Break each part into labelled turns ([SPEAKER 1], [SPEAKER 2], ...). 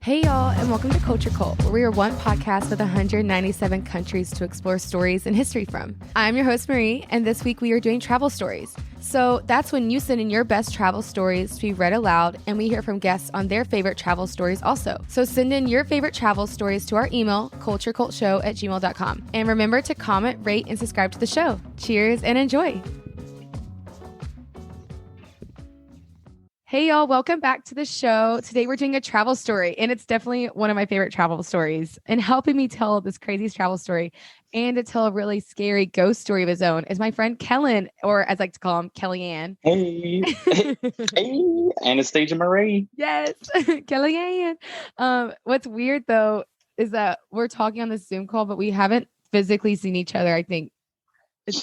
[SPEAKER 1] Hey y'all, and welcome to Culture Cult, where we are one podcast with 197 countries to explore stories and history from. I'm your host, Marie, and this week we are doing travel stories. So that's when you send in your best travel stories to be read aloud, and we hear from guests on their favorite travel stories also. So send in your favorite travel stories to our email, culturecultshow@gmail.com. And remember to comment, rate, and subscribe to the show. Cheers and enjoy. Hey y'all, welcome back to the show. Today we're doing a travel story, and it's definitely one of my favorite travel stories. And helping me tell this crazy travel story and to tell a really scary ghost story of his own is my friend Kellen, or as I like to call him, Kellyanne.
[SPEAKER 2] Hey, hey, Anastasia Marie.
[SPEAKER 1] Yes, Kellyanne. What's weird though is that we're talking on this Zoom call, but we haven't physically seen each other, I think.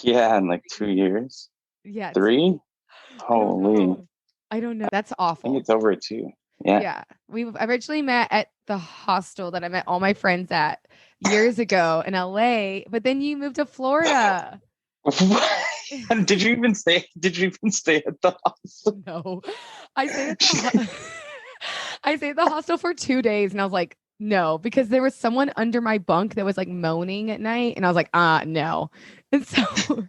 [SPEAKER 2] Yeah, in like 2 years.
[SPEAKER 1] Yeah.
[SPEAKER 2] 3? Holy.
[SPEAKER 1] I don't know. That's
[SPEAKER 2] I
[SPEAKER 1] awful.
[SPEAKER 2] think it's over 2. Yeah.
[SPEAKER 1] Yeah. We originally met at the hostel that I met all my friends at years ago in LA, but then you moved to Florida.
[SPEAKER 2] Did you even stay at the hostel?
[SPEAKER 1] No. I stayed at the hostel for 2 days, and I was like, no, because there was someone under my bunk that was like moaning at night, and I was like, no. And so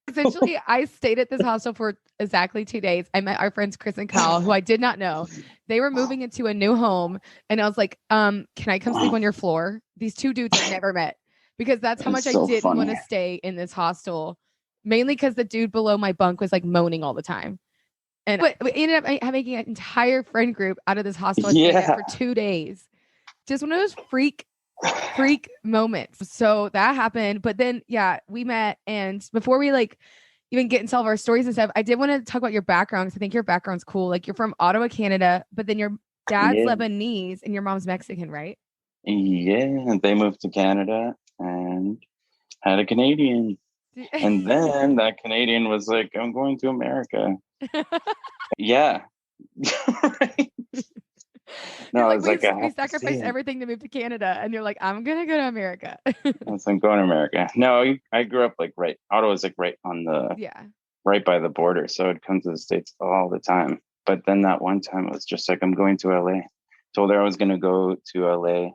[SPEAKER 1] essentially, I stayed at this hostel for exactly 2 days. I met our friends Chris and Kyle, who I did not know. They were moving into a new home, and I was like, can I come sleep on your floor? These two dudes I never met, because that's how much I didn't want to stay in this hostel, mainly because the dude below my bunk was like moaning all the time. And but we ended up making an entire friend group out of this hostel for 2 days. Just one of those freak moments. So that happened. But then, yeah, we met. And before we like even get into all of our stories and stuff, I did want to talk about your background, because I think your background's cool. Like, you're from Ottawa, Canada, but then your dad's Lebanese and your mom's Mexican, right?
[SPEAKER 2] Yeah, they moved to Canada and had a Canadian. And then that Canadian was like, I'm going to America. Yeah. Right. No, I was like,
[SPEAKER 1] we sacrificed everything to move to Canada, and you're like, I'm gonna go to America.
[SPEAKER 2] I'm going to America. No, I grew up like Ottawa's like right on the right by the border, so I'd come to the States all the time. But then that one time it was just like, I'm going to LA. Told her I was going to go to LA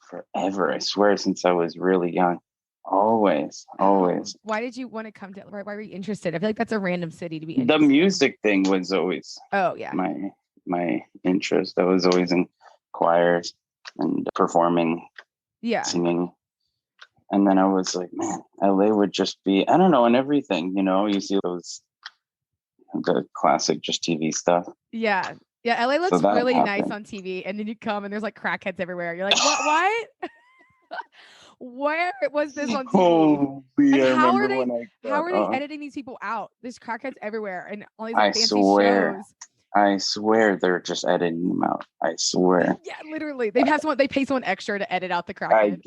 [SPEAKER 2] forever. I swear, since I was really young. Always.
[SPEAKER 1] Why did you want to come to? Why were you interested? I feel like that's a random city to be interested.
[SPEAKER 2] The music thing was always my interest. I was always in choirs and performing, singing. And then I was like, man, LA would just be, I don't know, and everything, you see the classic just TV stuff.
[SPEAKER 1] Yeah. Yeah. LA looks really nice on TV. And then you come and there's like crackheads everywhere. You're like, what? Where was this on TV?
[SPEAKER 2] Oh, yeah,
[SPEAKER 1] how are they editing these people out? There's crackheads everywhere and all these fancy shows.
[SPEAKER 2] I swear they're just editing them out. I swear.
[SPEAKER 1] Yeah, literally. They pay someone extra to edit out the crackhead.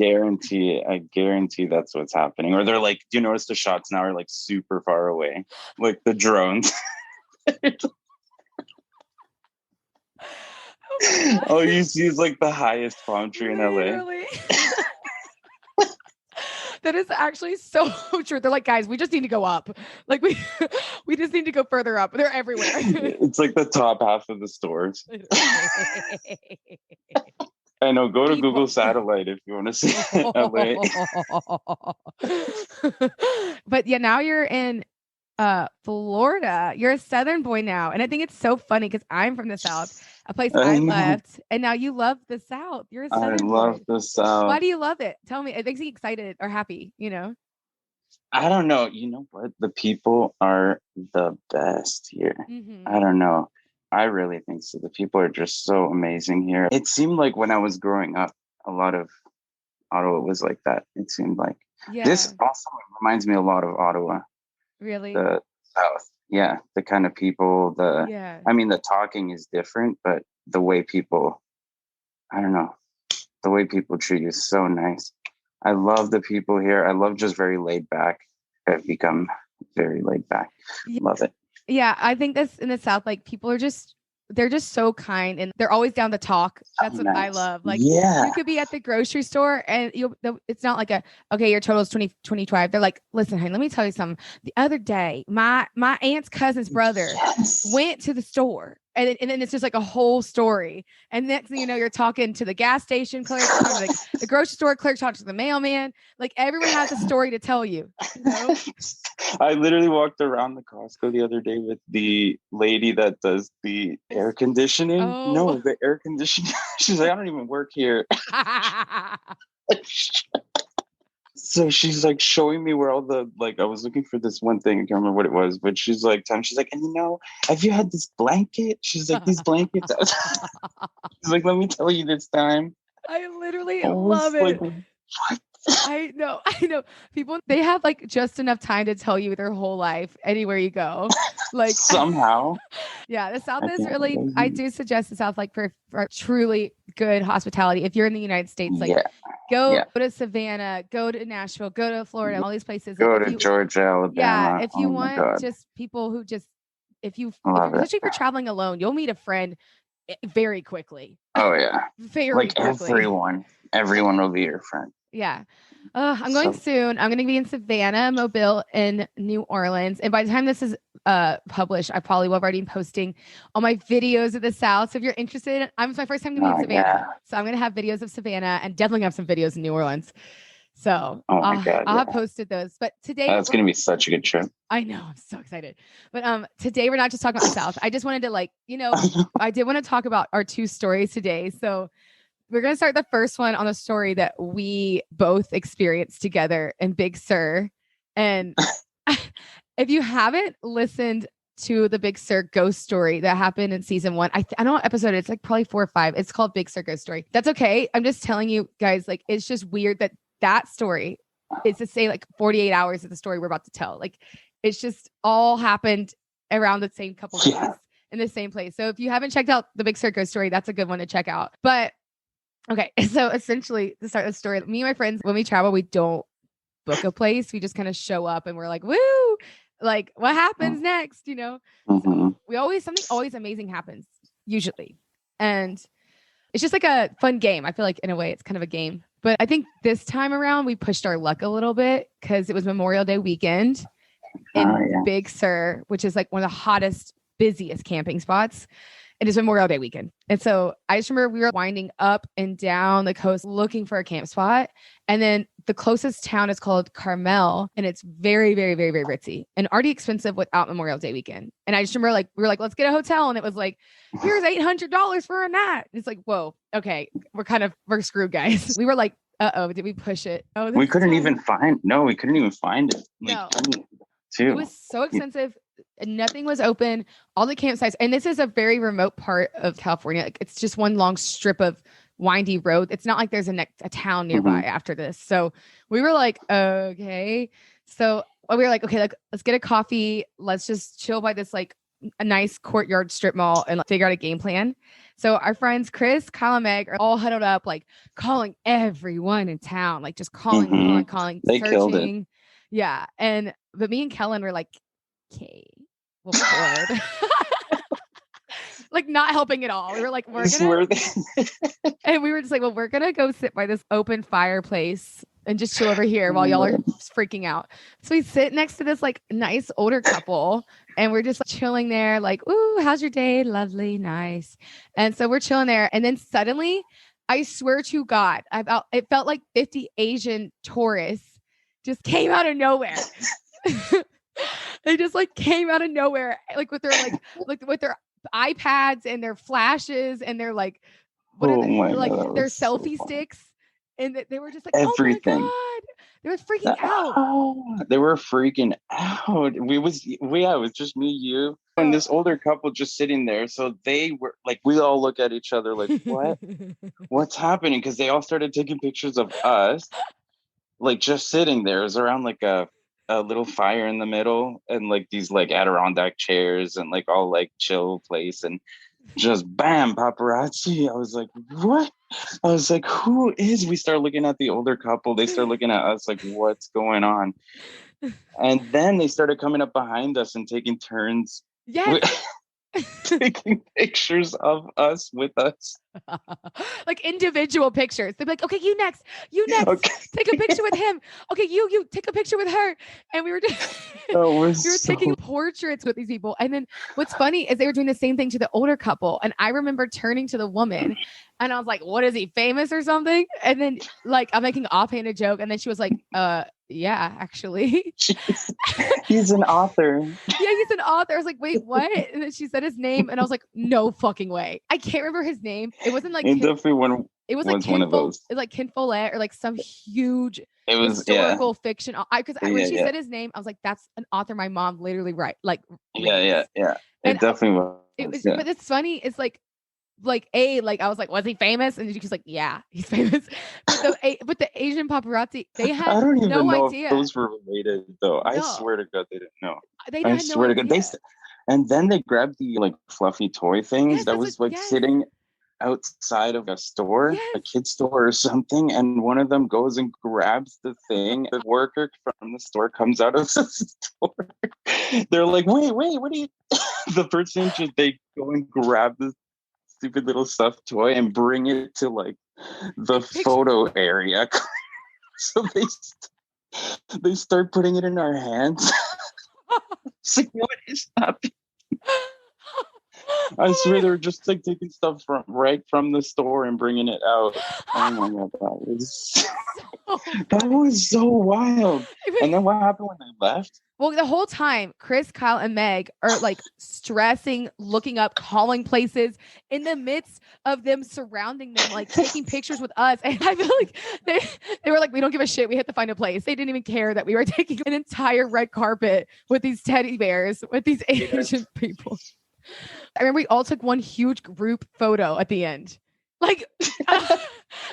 [SPEAKER 2] I guarantee that's what's happening. Or they're like, do you notice the shots now are like super far away? Like the drones. Oh, you see is like the highest palm tree in LA.
[SPEAKER 1] That is actually so true. They're like, guys, we just need to go up. Like we just need to go further up. They're everywhere.
[SPEAKER 2] It's like the top half of the stores. I know. Go to Google Satellite if you want to see LA.
[SPEAKER 1] But yeah, now you're in Florida. You're a Southern boy now. And I think it's so funny because I'm from the South, a place I left, and now you love the South. You're a Southern boy. I love
[SPEAKER 2] the South.
[SPEAKER 1] Why do you love it? Tell me. It makes me excited or happy,
[SPEAKER 2] I don't know. You know what? The people are the best here.
[SPEAKER 1] Mm-hmm.
[SPEAKER 2] I don't know. I really think so. The people are just so amazing here. It seemed like when I was growing up, a lot of Ottawa was like that. It seemed like. This also reminds me a lot of Ottawa.
[SPEAKER 1] Really?
[SPEAKER 2] The South. Yeah. The kind of people, I mean, the talking is different, but the way people, I don't know, the way people treat you is so nice. I love the people here. I love just very laid back. I've become very laid back. Love it.
[SPEAKER 1] Yeah. I think this in the South, like people are they're just so kind and they're always down to talk. That's what I love. Like you could be at the grocery store and it's not like your total is 2025. They're like, listen, honey, let me tell you something. The other day, my aunt's cousin's brother went to the store and then it's just like a whole story. And next thing you know, you're talking to the gas station clerk, talking to the grocery store clerk, talking to the mailman. Like everyone has a story to tell you.
[SPEAKER 2] I literally walked around the Costco the other day with the lady that does the air conditioning.
[SPEAKER 1] Oh.
[SPEAKER 2] No, the air conditioning. She's like, I don't even work here. So she's like showing me where all the, like, I was looking for this one thing. I can't remember what it was, but she's like, she's like, and have you had this blanket? She's like, these blankets. She's like, let me tell you this time.
[SPEAKER 1] I literally love it. Like, what? I know. People, they have like just enough time to tell you their whole life anywhere you go. Like
[SPEAKER 2] somehow.
[SPEAKER 1] Yeah, the South is really, I do suggest the South, like for truly good hospitality. If you're in the United States, like go to Savannah, go to Nashville, go to Florida, all these places.
[SPEAKER 2] Go to Georgia, Alabama.
[SPEAKER 1] Yeah, if you want just people who just, especially if you're traveling alone, you'll meet a friend very quickly.
[SPEAKER 2] Oh yeah.
[SPEAKER 1] Very quickly.
[SPEAKER 2] Everyone will be your friend.
[SPEAKER 1] Yeah. I'm going soon. I'm going to be in Savannah, Mobile, and New Orleans. And by the time this is published, I probably will have already been posting all my videos of the South. So if you're interested, it's my first time to be in Savannah. Yeah. So I'm going to have videos of Savannah and definitely have some videos in New Orleans. So I'll have posted those. But today
[SPEAKER 2] that's going to be such a good trip.
[SPEAKER 1] I know. I'm so excited. But today we're not just talking about the South. I just wanted to I did want to talk about our two stories today. So we're going to start the first one on a story that we both experienced together in Big Sur. And if you haven't listened to the Big Sur ghost story that happened in season 1, I don't know what episode it's like, probably 4 or 5. It's called Big Sur Ghost Story. That's okay. I'm just telling you guys, like, it's just weird that story is to say like 48 hours of the story we're about to tell. Like, it's just all happened around the same couple days in the same place. So if you haven't checked out the Big Sur ghost story, that's a good one to check out. But okay, so essentially, to start the story, me and my friends, when we travel, we don't book a place. We just kind of show up and we're like, woo, like what happens next, So something always amazing happens, usually. And it's just like a fun game. I feel like in a way it's kind of a game. But I think this time around, we pushed our luck a little bit because it was Memorial Day weekend in Big Sur, which is like one of the hottest, busiest camping spots. It is Memorial Day weekend. And so I just remember we were winding up and down the coast looking for a camp spot. And then the closest town is called Carmel. And it's very, very, very, very ritzy and already expensive without Memorial Day weekend. And I just remember we were like, let's get a hotel. And it was like, here's $800 for a night. It's like, whoa, okay. We're screwed, guys. We were like, did we push it? Oh,
[SPEAKER 2] we couldn't even find it.
[SPEAKER 1] No. It was so expensive. Nothing was open. All the campsites, and this is a very remote part of California. Like, it's just one long strip of windy road. It's not like there's a town nearby after this. So we were like, okay. So we were like, okay, let's get a coffee. Let's just chill by this like a nice courtyard strip mall and figure out a game plan. So our friends Chris, Kyle, and Meg are all huddled up, like calling everyone in town, like just calling,
[SPEAKER 2] they
[SPEAKER 1] searching.
[SPEAKER 2] Killed it.
[SPEAKER 1] Yeah, but me and Kellen were like, okay, well, we're bored. Like not helping at all. We were like, and we were just like, well, we're gonna go sit by this open fireplace and just chill over here while y'all are freaking out. So we sit next to this like nice older couple and we're just chilling there, like, ooh, how's your day? Lovely, nice. And so we're chilling there, and then suddenly, I swear to God, it felt like 50 Asian tourists just came out of nowhere. They just like came out of nowhere, like with their with their iPads and their flashes and their like their selfie sticks, and they were just like
[SPEAKER 2] everything.
[SPEAKER 1] Oh my God, they were freaking out.
[SPEAKER 2] They were freaking out. It was just me, you, and this older couple just sitting there. So they were like, we all look at each other like, what's happening? Because they all started taking pictures of us, like just sitting there. It was around like a little fire in the middle and like these like Adirondack chairs and like all like chill place, and just bam, paparazzi. I was like, what? I was like, who is? We start looking at the older couple. They start looking at us like, what's going on? And then they started coming up behind us and taking turns.
[SPEAKER 1] Yes.
[SPEAKER 2] taking pictures of us with us.
[SPEAKER 1] Like individual pictures. They'd be like, okay, you next,
[SPEAKER 2] Okay.
[SPEAKER 1] take a picture with him. Okay, you take a picture with her. And we were just we were taking portraits with these people. And then what's funny is they were doing the same thing to the older couple. And I remember turning to the woman and I was like, what is he, famous or something? And then like I'm making an offhanded joke. And then she was like, yeah, actually.
[SPEAKER 2] He's an author.
[SPEAKER 1] Yeah, he's an author. I was like, wait, what? And then she said his name, and I was like, no fucking way. I can't remember his name. It wasn't like
[SPEAKER 2] it definitely
[SPEAKER 1] it was like
[SPEAKER 2] one of those.
[SPEAKER 1] It was like Ken Follett or like some huge
[SPEAKER 2] historical
[SPEAKER 1] fiction. Because when she said his name, I was like, that's an author my mom literally reads.
[SPEAKER 2] Yeah. It
[SPEAKER 1] and
[SPEAKER 2] definitely was.
[SPEAKER 1] It was, but it's funny. It's like I was like, was he famous? And she's like, yeah, he's famous. But the Asian paparazzi, they had
[SPEAKER 2] I don't even know
[SPEAKER 1] idea.
[SPEAKER 2] If those were related, though. No. I swear to God, they didn't know.
[SPEAKER 1] I swear to God,
[SPEAKER 2] and then they grabbed the like fluffy toy things that was sitting outside of a store, a kid's store or something, and one of them goes and grabs the thing. The worker from the store comes out of the store. They're like, wait, what are you? The person they go and grab this stupid little stuffed toy and bring it to like the photo area. So they start putting it in our hands. It's like, what is happening? I swear they were just like taking stuff from the store and bringing it out. Oh my God, that was so wild. And then what happened when they left?
[SPEAKER 1] Well, the whole time, Chris, Kyle, and Meg are like stressing, looking up, calling places in the midst of them surrounding them, like taking pictures with us. And I feel like they were like, we don't give a shit. We have to find a place. They didn't even care that we were taking an entire red carpet with these teddy bears, with these Asian people. I remember we all took one huge group photo at the end. Like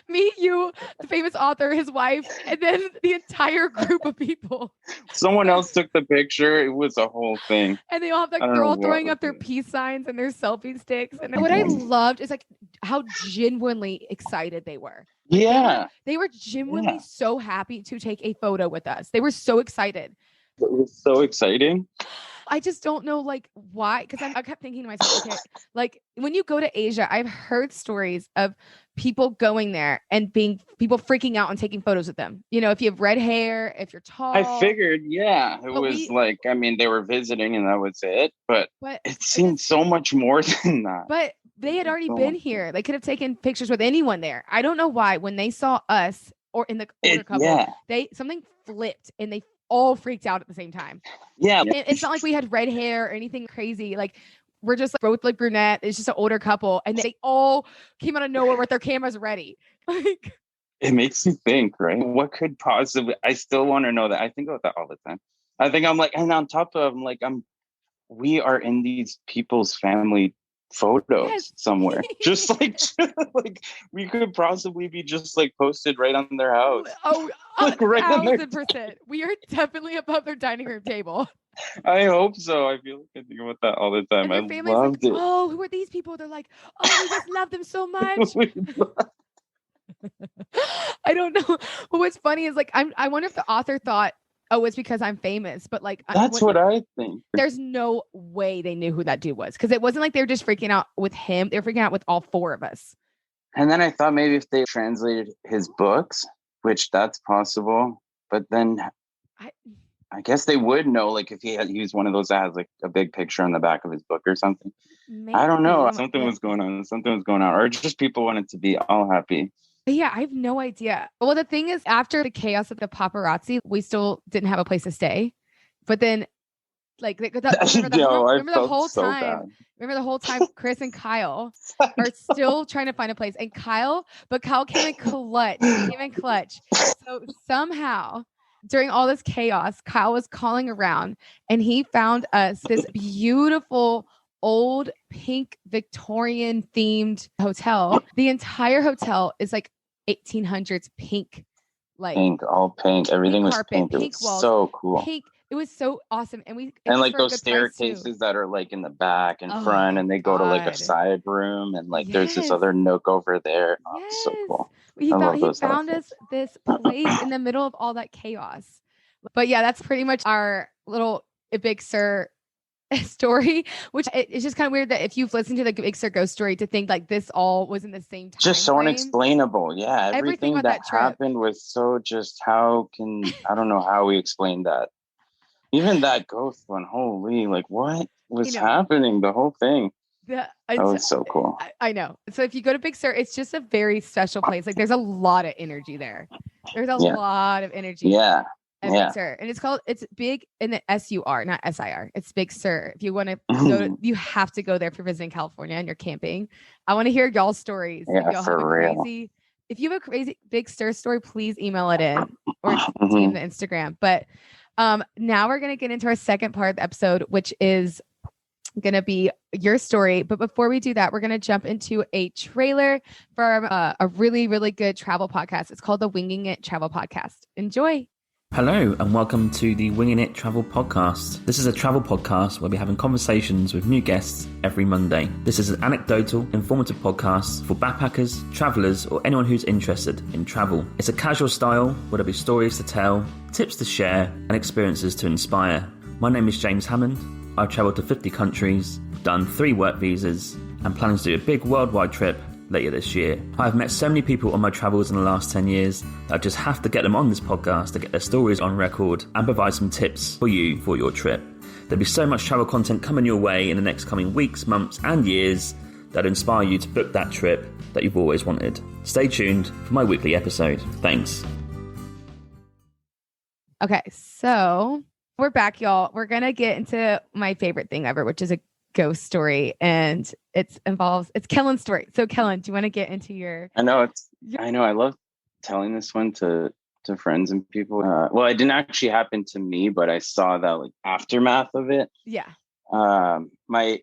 [SPEAKER 1] me, you, the famous author, his wife, and then the entire group of people.
[SPEAKER 2] Someone else took the picture. It was a whole thing.
[SPEAKER 1] And they all have they're all throwing up their peace signs and their selfie sticks. And what I loved is like how genuinely excited they were.
[SPEAKER 2] Yeah.
[SPEAKER 1] They were genuinely so happy to take a photo with us. They were so excited.
[SPEAKER 2] It was so exciting.
[SPEAKER 1] I just don't know like why, because I kept thinking to myself, okay, like when you go to Asia, I've heard stories of people going there and people freaking out and taking photos with them. You know, if you have red hair, if you're tall.
[SPEAKER 2] I figured, it was like, I mean, they were visiting and that was it, but it seemed so much more than that.
[SPEAKER 1] But they had already been here. They could have taken pictures with anyone there. I don't know why when they saw us or in the older couple, something flipped and they all freaked out at the same time.
[SPEAKER 2] Yeah.
[SPEAKER 1] It's not like we had red hair or anything crazy. Like we're just like, both like brunette. It's just an older couple. And they all came out of nowhere with their cameras ready. Like
[SPEAKER 2] it makes you think, right? What could possibly, I still want to know that. I think about that all the time. I think I'm like, and on top of, we are in these people's family photos somewhere. Just like we could possibly be just like posted right on their house.
[SPEAKER 1] Oh,
[SPEAKER 2] like right
[SPEAKER 1] 1,000%. We are definitely above their dining room table.
[SPEAKER 2] I hope so. I feel like I think about that all the time. I loved it.
[SPEAKER 1] Oh, who are these people? They're like, oh, we just love them so much. I don't know. But what's funny is like I wonder if the author thought, oh, it's because I'm famous. But like
[SPEAKER 2] that's what I think.
[SPEAKER 1] There's no way they knew who that dude was, because it wasn't like they were just freaking out with him. They were freaking out with all four of us.
[SPEAKER 2] And then I thought maybe if they translated his books, which that's possible, but then I guess they would know, like if he was one of those that has like a big picture on the back of his book or something. Maybe. I don't know. Something was going on. Or just people wanted to be all happy.
[SPEAKER 1] Yeah, I have no idea. Well, the thing is, after the chaos of the paparazzi, we still didn't have a place to stay. But then, like, remember the whole time, Chris and Kyle are still trying to find a place. And Kyle came in clutch. So somehow, during all this chaos, Kyle was calling around and he found us this beautiful old pink Victorian themed hotel. The entire hotel is like 1800s pink, like
[SPEAKER 2] all pink. Everything was
[SPEAKER 1] carpet,
[SPEAKER 2] pink. It was walls, so cool.
[SPEAKER 1] Pink. It was so awesome. And
[SPEAKER 2] like those staircases that are like in the back and front, and they go to like a side room, and like there's this other nook over there. Oh, it's so cool.
[SPEAKER 1] He found us this place in the middle of all that chaos. But yeah, that's pretty much our little Big Sur story, which it's just kind of weird that if you've listened to the Big Sur ghost story to think like this all was in the same time
[SPEAKER 2] just so
[SPEAKER 1] frame.
[SPEAKER 2] unexplainable. Yeah, everything that happened was so just I don't know how we explained that. Even that ghost one, holy, like what was happening? The whole thing. That was so cool.
[SPEAKER 1] I know. So if you go to Big Sur, it's just a very special place. Like there's a lot of energy there. There's a lot of energy.
[SPEAKER 2] Yeah.
[SPEAKER 1] Big Sur. And it's big in the SUR, not SIR. It's Big Sur. If you want to go you have to go there if you're visiting California and you're camping. I want to hear y'all's stories.
[SPEAKER 2] Yeah,
[SPEAKER 1] if you have a crazy Big Sur story, please email it in or DM the Instagram. But now we're going to get into our second part of the episode, which is going to be your story. But before we do that, we're going to jump into a trailer for a really, really good travel podcast. It's called the Winging It Travel Podcast. Enjoy.
[SPEAKER 3] Hello and welcome to the Winging It Travel Podcast. This is a travel podcast where we're having conversations with new guests every Monday. This is an anecdotal, informative podcast for backpackers, travellers or anyone who's interested in travel. It's a casual style where there'll be stories to tell, tips to share and experiences to inspire. My name is James Hammond. I've travelled to 50 countries, done 3 work visas and planning to do a big worldwide trip later this year. I've met so many people on my travels in the last 10 years that I just have to get them on this podcast to get their stories on record and provide some tips for you for your trip. There'll be so much travel content coming your way in the next coming weeks, months and years that inspire you to book that trip that you've always wanted. Stay tuned for my weekly episode. Thanks.
[SPEAKER 1] Okay, so we're back, y'all. We're going to get into my favorite thing ever, which is a ghost story, and it's Kellen's story. So Kellen, do you want to get into your
[SPEAKER 2] I know I love telling this one to friends and people. Well, it didn't actually happen to me, but I saw the like aftermath of it.
[SPEAKER 1] Yeah.
[SPEAKER 2] My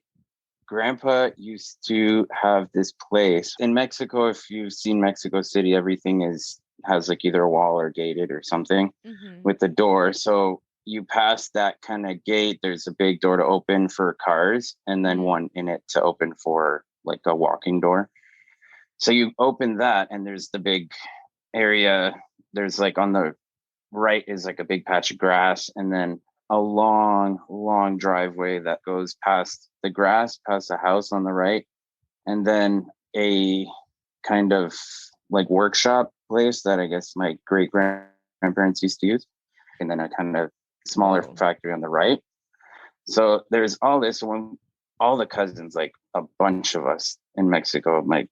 [SPEAKER 2] grandpa used to have this place in Mexico. If you've seen Mexico City, everything has like either a wall or gated or something with the door. So you pass that kind of gate, there's a big door to open for cars and then one in it to open for like a walking door. So you open that and there's the big area. There's like on the right is like a big patch of grass and then a long driveway that goes past the grass, past the house on the right. And then a kind of like workshop place that I guess my great grandparents used to use. And then a kind of smaller factory on the right. So there's all this when all the cousins, like a bunch of us in Mexico, my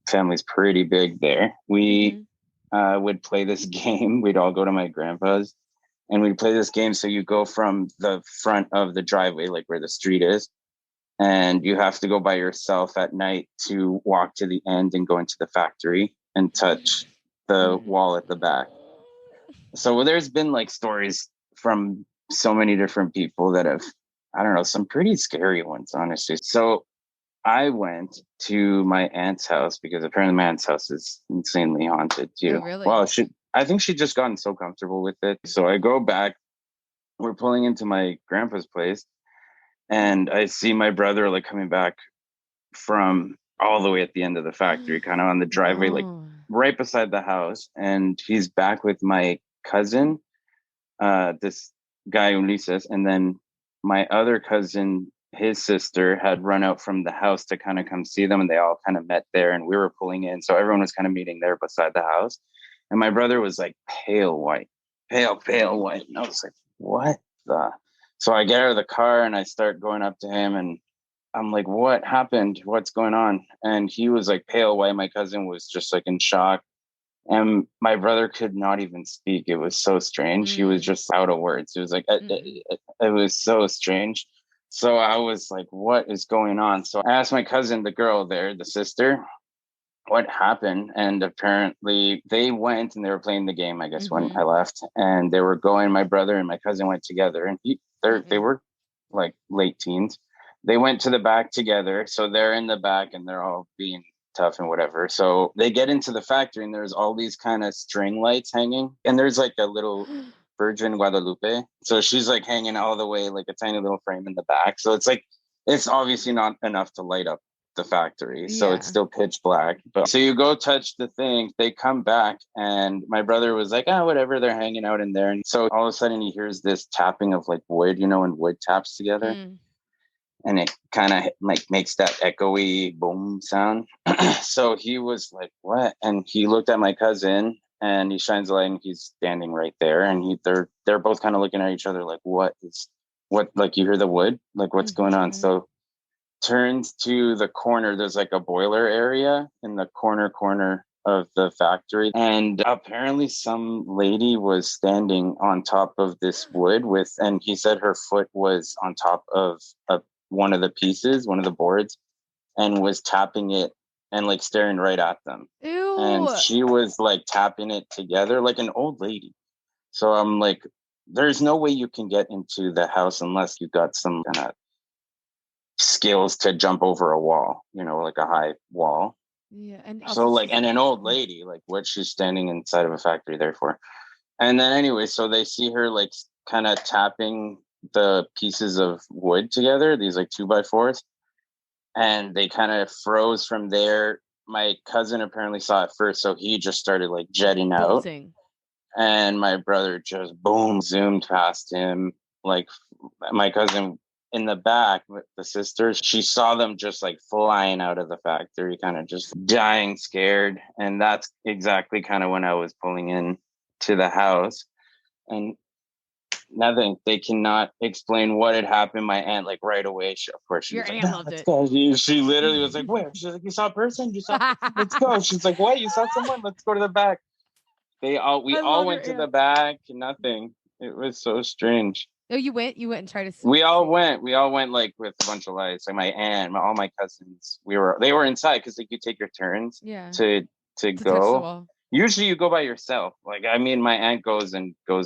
[SPEAKER 2] family's pretty big there. We would play this game. We'd all go to my grandpa's and we'd play this game. So you go from the front of the driveway, like where the street is, and you have to go by yourself at night to walk to the end and go into the factory and touch the wall at the back. So there's been like stories from so many different people that have, I don't know, some pretty scary ones, honestly. So I went to my aunt's house because apparently my aunt's house is insanely haunted too.
[SPEAKER 1] Oh, really?
[SPEAKER 2] Well, I think she'd just gotten so comfortable with it. So I go back, we're pulling into my grandpa's place and I see my brother like coming back from all the way at the end of the factory, kind of on the driveway, like right beside the house. And he's back with my cousin, this guy Ulises, and then my other cousin, his sister had run out from the house to kind of come see them, and they all kind of met there and we were pulling in, so everyone was kind of meeting there beside the house. And my brother was like pale white, and I was like, what the? So I get out of the car and I start going up to him and I'm like, what happened? What's going on? And he was like pale white. My cousin was just like in shock. And my brother could not even speak. It was so strange. He was just out of words. It was like, it was so strange. So I was like, what is going on? So I asked my cousin, the girl there, the sister, what happened? And apparently they went and they were playing the game, I guess, when I left. And they were going, my brother and my cousin went together. And they were like late teens. They went to the back together. So they're in the back and they're all being tough and whatever. So they get into the factory and there's all these kind of string lights hanging. And there's like a little Virgin Guadalupe. So she's like hanging all the way, like a tiny little frame in the back. So it's like, it's obviously not enough to light up the factory. So it's still pitch black. But so you go touch the thing, they come back and my brother was like, whatever, they're hanging out in there. And so all of a sudden he hears this tapping of like wood, when wood taps together. and it kind of like makes that echoey boom sound. So he was like, what? And he looked at my cousin and he shines a light and he's standing right there. And they're both kind of looking at each other like, what, like you hear the wood, like what's going on? So turns to the corner. There's like a boiler area in the corner of the factory. And apparently some lady was standing on top of this wood and he said her foot was on top of one of the boards, and was tapping it and like staring right at them.
[SPEAKER 1] Ew.
[SPEAKER 2] And she was like tapping it together like an old lady. So I'm like, there's no way you can get into the house unless you got some kind of skills to jump over a wall, like a high wall.
[SPEAKER 1] Yeah. And
[SPEAKER 2] so like, and an old lady, like what she's standing inside of a factory there for. And then anyway, so they see her like kind of tapping the pieces of wood together, these like 2x4s, and they kind of froze from there. My cousin apparently saw it first, so he just started like jetting out. And my brother just boom zoomed past him. Like my cousin in the back with the sisters, she saw them just like flying out of the factory, kind of just dying scared. And that's exactly kind of when I was pulling in to the house. And nothing. They cannot explain what had happened. My aunt, like right away, of course, she was like, no, let's go. She literally was like, where? She's like, you saw a person? Let's go. She's like, what? You saw someone? Let's go to the back. We all went to the back. Nothing. It was so strange.
[SPEAKER 1] Oh, you went and tried to see.
[SPEAKER 2] We all went like with a bunch of lights. Like my aunt, all my cousins, they were inside because like you take your turns to go. Usually you go by yourself. Like, I mean, my aunt goes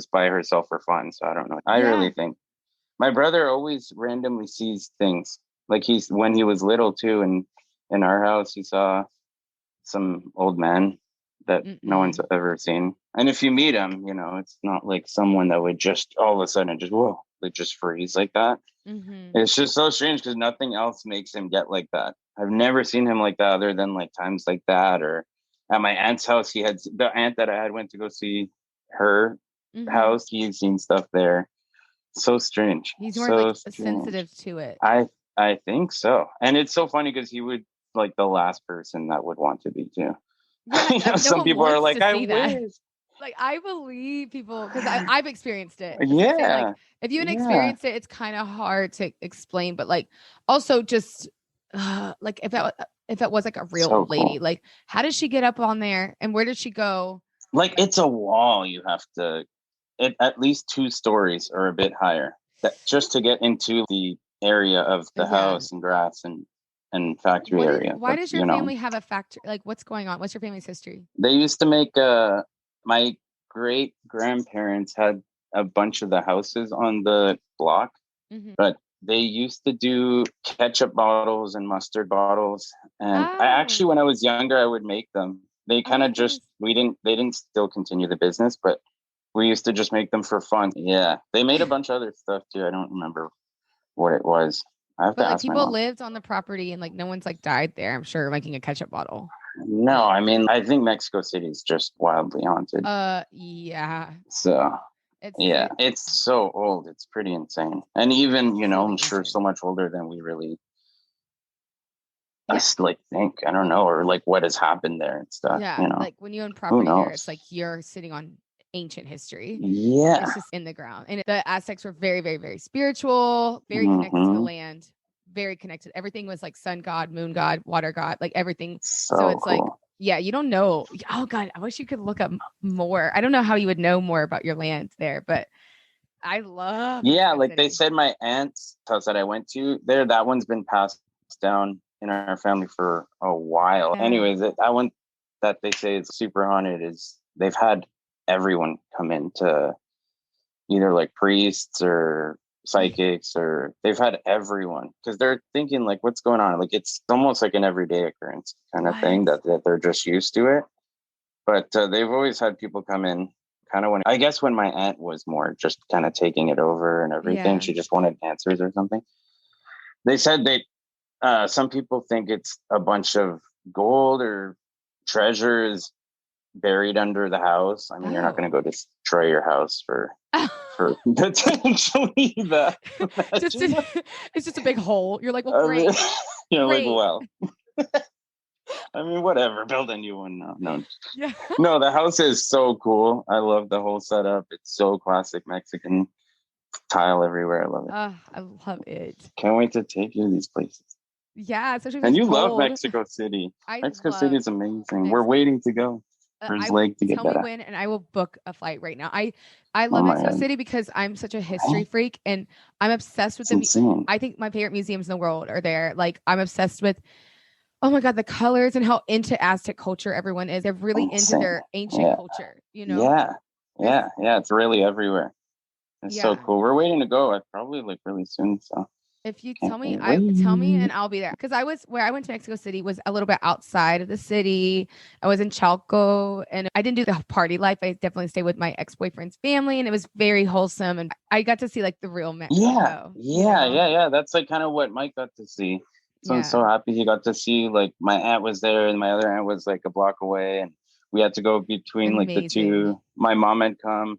[SPEAKER 2] by herself for fun. So I don't know. I really think my brother always randomly sees things. Like when he was little too. And in our house, he saw some old man that no one's ever seen. And if you meet him, it's not like someone that would just all of a sudden just, whoa, like just freeze like that. It's just so strange because nothing else makes him get like that. I've never seen him like that other than like times like that. Or at my aunt's house, he had the aunt that I had went to go see her house. He'd seen stuff there. So strange.
[SPEAKER 1] He's more sensitive to it.
[SPEAKER 2] I think so. And it's so funny because he would like the last person that would want to be too.
[SPEAKER 1] Yeah,
[SPEAKER 2] some people are like, I wish.
[SPEAKER 1] Like, I believe people because I've experienced it.
[SPEAKER 2] Yeah.
[SPEAKER 1] Like, if you haven't experienced it, it's kind of hard to explain. But like, also just like if it was like a real old lady, like how does she get up on there and where does she go?
[SPEAKER 2] Like it's a wall. You have to at least 2 stories or a bit higher just to get into the area of the house and grass and factory area.
[SPEAKER 1] Why does your family have a factory? Like, what's going on? What's your family's history?
[SPEAKER 2] They used to make my great grandparents had a bunch of the houses on the block, but they used to do ketchup bottles and mustard bottles. And I actually, when I was younger, I would make them. They kind of they didn't still continue the business, but we used to just make them for fun. Yeah. They made a bunch of other stuff too. I don't remember what it was. I have to ask my mom.
[SPEAKER 1] People lived on the property and like no one's like died there, I'm sure, making a ketchup bottle.
[SPEAKER 2] No, I mean, I think Mexico City is just wildly haunted.
[SPEAKER 1] Yeah.
[SPEAKER 2] So it's so old. It's pretty insane. And even, I'm sure so much older than we really like think, I don't know, or like what has happened there and stuff.
[SPEAKER 1] Yeah. Like when you own property there, it's like you're sitting on ancient history.
[SPEAKER 2] Yeah.
[SPEAKER 1] It's just in the ground. And the Aztecs were very, very, very spiritual, very connected to the land, very connected. Everything was like sun god, moon god, water god, like everything. So it's cool. Like, yeah, you don't know. Oh God, I wish you could look up more. I don't know how you would know more about your land there, but I love.
[SPEAKER 2] Yeah, like they said, my aunt's house that I went to there, that one's been passed down in our family for a while. Yeah. Anyways, that one that they say is super haunted is they've had everyone come in to either like priests or psychics, or they've had everyone because they're thinking like, what's going on? Like it's almost like an everyday occurrence kind of thing that they're just used to it. But they've always had people come in kind of when my aunt was more just kind of taking it over and everything. She just wanted answers or something. They said some people think it's a bunch of gold or treasures buried under the house. I mean, you're not going to go destroy your house for potentially that.
[SPEAKER 1] It's just a big hole. You're like, well, great.
[SPEAKER 2] You're like, well. I mean, whatever. Build a new one. No.
[SPEAKER 1] Yeah.
[SPEAKER 2] No, the house is so cool. I love the whole setup. It's so classic Mexican. Tile everywhere. I love it.
[SPEAKER 1] I love it.
[SPEAKER 2] Can't wait to take you to these places.
[SPEAKER 1] Yeah, especially
[SPEAKER 2] and you love Mexico City. Mexico City is amazing. We're waiting to go. There's leg to get
[SPEAKER 1] tell
[SPEAKER 2] better.
[SPEAKER 1] Me when, and I will book a flight right now. I love Mexico City because I'm such a history freak, and I'm obsessed with the. I think my favorite museums in the world are there. Like, I'm obsessed with. Oh my God, the colors and how into Aztec culture everyone is. They're really into their ancient culture. You know.
[SPEAKER 2] Yeah. It's really everywhere. It's so cool. We're waiting to go. Probably like really soon. So.
[SPEAKER 1] If you tell me, and I'll be there. Because where I went to Mexico City was a little bit outside of the city. I was in Chalco, and I didn't do the party life. I definitely stayed with my ex-boyfriend's family, and it was very wholesome. And I got to see like the real Mexico.
[SPEAKER 2] Yeah. That's like kind of what Mike got to see. So I'm so happy he got to see. Like, my aunt was there, and my other aunt was like a block away, and we had to go between like the two. My mom had come.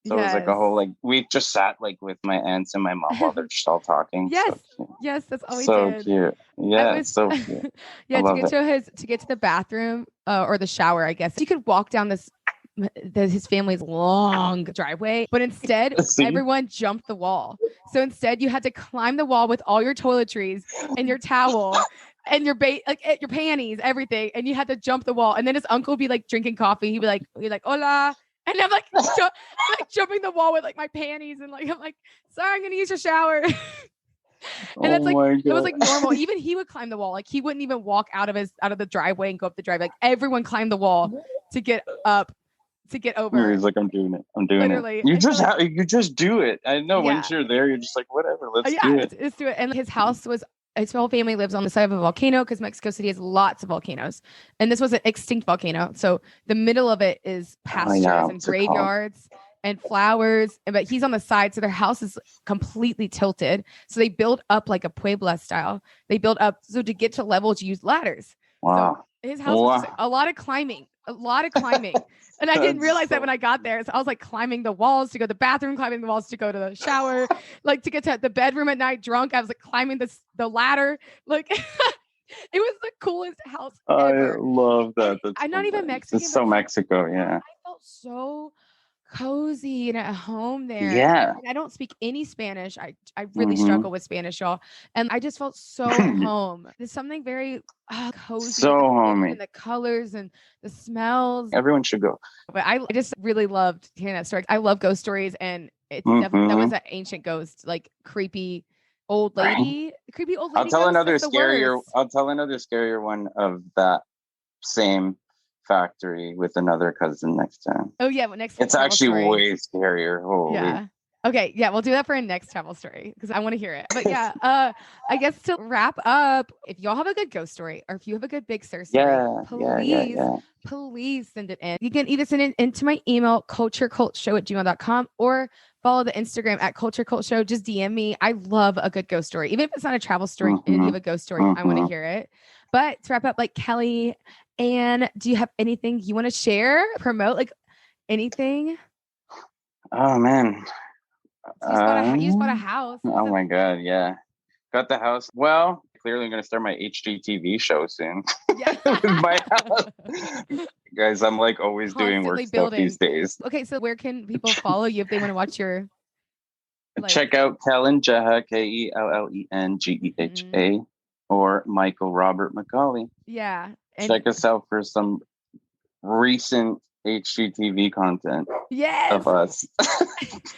[SPEAKER 2] So it was like a whole, like, we just sat like with my aunts and my mom while they're just all talking.
[SPEAKER 1] Yes, that's all we
[SPEAKER 2] so
[SPEAKER 1] did.
[SPEAKER 2] Cute. Yeah, it's so cute.
[SPEAKER 1] To get to the bathroom or the shower, I guess you could walk down his family's long driveway, but instead everyone jumped the wall. So instead you had to climb the wall with all your toiletries and your towel. And your your panties, everything, and you had to jump the wall. And then his uncle would be like drinking coffee. He'd be like, "Hola." And I'm like, jumping the wall with like my panties, and like I'm like, sorry, I'm gonna use your shower. And that's like it was like normal. Even he would climb the wall. Like, he wouldn't even walk out of the driveway and go up the driveway. Like, everyone climbed the wall to get up, to get over.
[SPEAKER 2] He's like, I'm doing it. You just do it. I know once you're there, you're just like, whatever, let's do it.
[SPEAKER 1] Let's do it. And his whole family lives on the side of a volcano, because Mexico City has lots of volcanoes. And this was an extinct volcano. So the middle of it is pastures and graveyards and flowers. But he's on the side. So their house is completely tilted. So they build up like a Puebla style. They build up. So to get to levels, you use ladders.
[SPEAKER 2] Wow.
[SPEAKER 1] So his house was a lot of climbing. And I didn't realize that when I got there. So I was like climbing the walls to go to the bathroom, climbing the walls to go to the shower, like to get to the bedroom at night drunk. I was like climbing the ladder. Like, it was the coolest house ever.
[SPEAKER 2] I love that.
[SPEAKER 1] I'm not even Mexican.
[SPEAKER 2] It's so Mexico, yeah.
[SPEAKER 1] I felt so cozy and at home there.
[SPEAKER 2] Yeah.
[SPEAKER 1] And I don't speak any Spanish. I really struggle with Spanish, y'all. And I just felt so home. There's something very cozy.
[SPEAKER 2] So homey.
[SPEAKER 1] And the colors and the smells.
[SPEAKER 2] Everyone should go.
[SPEAKER 1] But I just really loved hearing that story. I love ghost stories, and it's definitely, that was an ancient ghost, like creepy old lady. Creepy old lady.
[SPEAKER 2] I'll tell another scarier one of that same factory with another cousin next time.
[SPEAKER 1] Oh yeah, but next time
[SPEAKER 2] it's actually way scarier. Holy.
[SPEAKER 1] Yeah. Okay, yeah, we'll do that for a next travel story, because I want to hear it. But yeah, I guess to wrap up, if y'all have a good ghost story, or if you have a good Big Sur story, please send it in. You can either send it into my email, culturecultshow@gmail.com, or follow the Instagram at culturecultshow. Just DM me. I love a good ghost story. Even if it's not a travel story, and you have a ghost story, I want to hear it. But to wrap up, like, Kelly, and do you have anything you want to share, promote, like anything?
[SPEAKER 2] Oh man.
[SPEAKER 1] You just bought a house.
[SPEAKER 2] Oh my God, yeah. Got the house. Well, clearly I'm going to start my HGTV show soon. Yeah. With my house. Guys, I'm like always doing work stuff these days.
[SPEAKER 1] Okay, so where can people follow you if they want to watch your...
[SPEAKER 2] Check out Kellen Geha, KELLENGEHA, or Michael Robert McCauley.
[SPEAKER 1] Yeah.
[SPEAKER 2] Check us out for some recent HGTV content of us.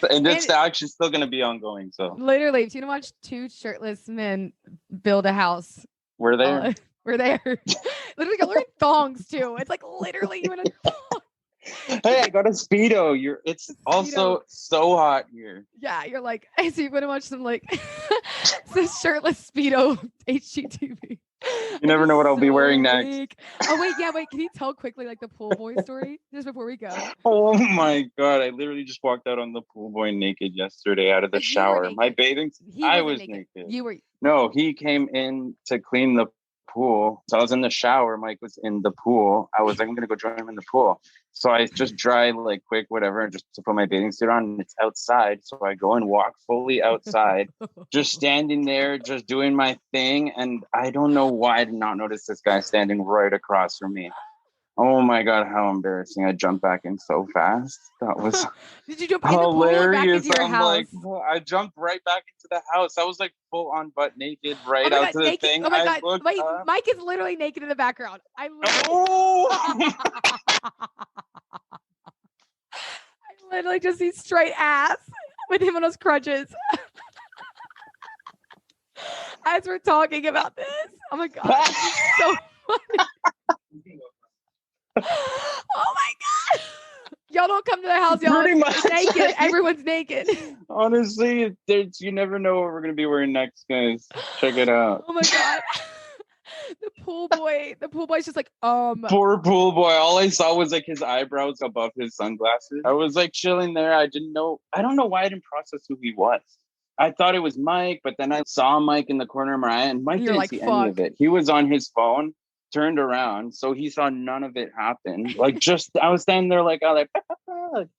[SPEAKER 2] and it's actually still going to be ongoing. So
[SPEAKER 1] literally, if you want to watch two shirtless men build a house,
[SPEAKER 2] we're there.
[SPEAKER 1] We're there. Literally, we're in thongs too. It's like literally you in a thong.
[SPEAKER 2] Hey, I got a Speedo. It's also so hot here.
[SPEAKER 1] Yeah, you're like, so you want to watch some like some shirtless Speedo HGTV.
[SPEAKER 2] You never know what I'll be wearing next.
[SPEAKER 1] Oh wait. Can you tell quickly like the pool boy story just before we go?
[SPEAKER 2] Oh my God! I literally just walked out on the pool boy naked yesterday out of the shower. My bathing. I was naked.
[SPEAKER 1] You were.
[SPEAKER 2] No, he came in to clean the pool. So I was in the shower. Mike was in the pool. I was like, I'm going to go join him in the pool. So I just dry like quick, whatever, just to put my bathing suit on, and it's outside. So I go and walk fully outside, just standing there, just doing my thing. And I don't know why I did not notice this guy standing right across from me. Oh my God, how embarrassing. I jumped back in so fast. That was
[SPEAKER 1] Did you jump in the pool or back into your house?
[SPEAKER 2] Like, I jumped right back into the house. I was like full on butt naked right
[SPEAKER 1] oh
[SPEAKER 2] out to the thing.
[SPEAKER 1] Oh my God. Wait,
[SPEAKER 2] up.
[SPEAKER 1] Mike is literally naked in the background. I literally just see straight ass with him on his crutches. As we're talking about this. Oh my God. This is so funny. Oh my God. Y'all don't come to the house, y'all.
[SPEAKER 2] Pretty much.
[SPEAKER 1] Naked. Everyone's naked.
[SPEAKER 2] Honestly, you never know what we're going to be wearing next, guys. Check it out.
[SPEAKER 1] Oh my God. The pool boy's just like,
[SPEAKER 2] Poor pool boy. All I saw was like his eyebrows above his sunglasses. I was like chilling there. I don't know why I didn't process who he was. I thought it was Mike, but then I saw Mike in the corner of my eye, and Mike didn't see any of it. He was on his phone, turned around, so he saw none of it happen. Like, I was standing there like,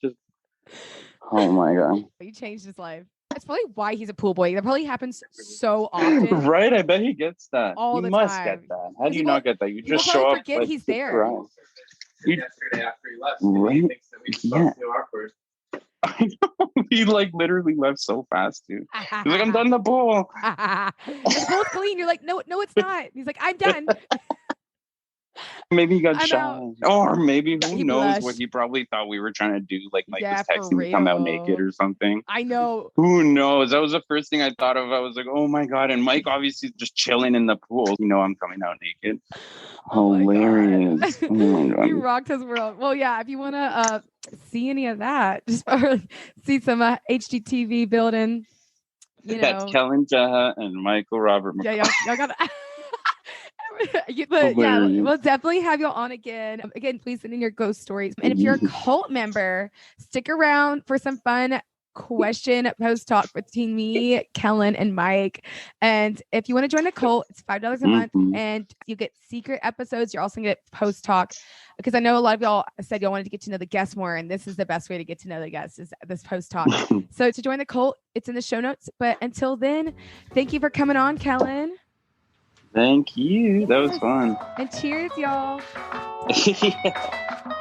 [SPEAKER 2] just, oh my God.
[SPEAKER 1] You changed his life. That's probably why he's a pool boy. That probably happens so often.
[SPEAKER 2] Right? I bet he gets that.
[SPEAKER 1] All the
[SPEAKER 2] must
[SPEAKER 1] time.
[SPEAKER 2] Get that. How do you not get that? You just show up.
[SPEAKER 1] Forget he's there.
[SPEAKER 2] Yesterday after he left, right? He thinks that we supposed to do our first. I know. He like literally left so fast, dude. He's like, I'm done the pool.
[SPEAKER 1] The pool's clean. You're like, no, it's not. He's like, I'm done.
[SPEAKER 2] Maybe he got shy. Or maybe who knows
[SPEAKER 1] blushed.
[SPEAKER 2] what he probably thought we were trying to do. Like Mike was texting me, come out naked or something.
[SPEAKER 1] I know.
[SPEAKER 2] Who knows? That was the first thing I thought of. I was like, oh my God. And Mike obviously just chilling in the pool. You know, I'm coming out naked. Hilarious. Oh my God.
[SPEAKER 1] You rocked his world. Well, yeah, if you want to see any of that, just see some HGTV building.
[SPEAKER 2] That's Kellen Geha and Michael Robert.
[SPEAKER 1] Yeah, y'all got to. But yeah, we'll definitely have y'all on again. Again, please send in your ghost stories. And if you're a cult member, stick around for some fun question post talk between me, Kellen, and Mike. And if you want to join the cult, it's $5 a month, and you get secret episodes. You're also gonna get post talk, because I know a lot of y'all said y'all wanted to get to know the guests more, and this is the best way to get to know the guests, is this post talk. So to join the cult, it's in the show notes. But until then, thank you for coming on, Kellen.
[SPEAKER 2] Thank you. That was fun.
[SPEAKER 1] And cheers, y'all.
[SPEAKER 2] Yeah.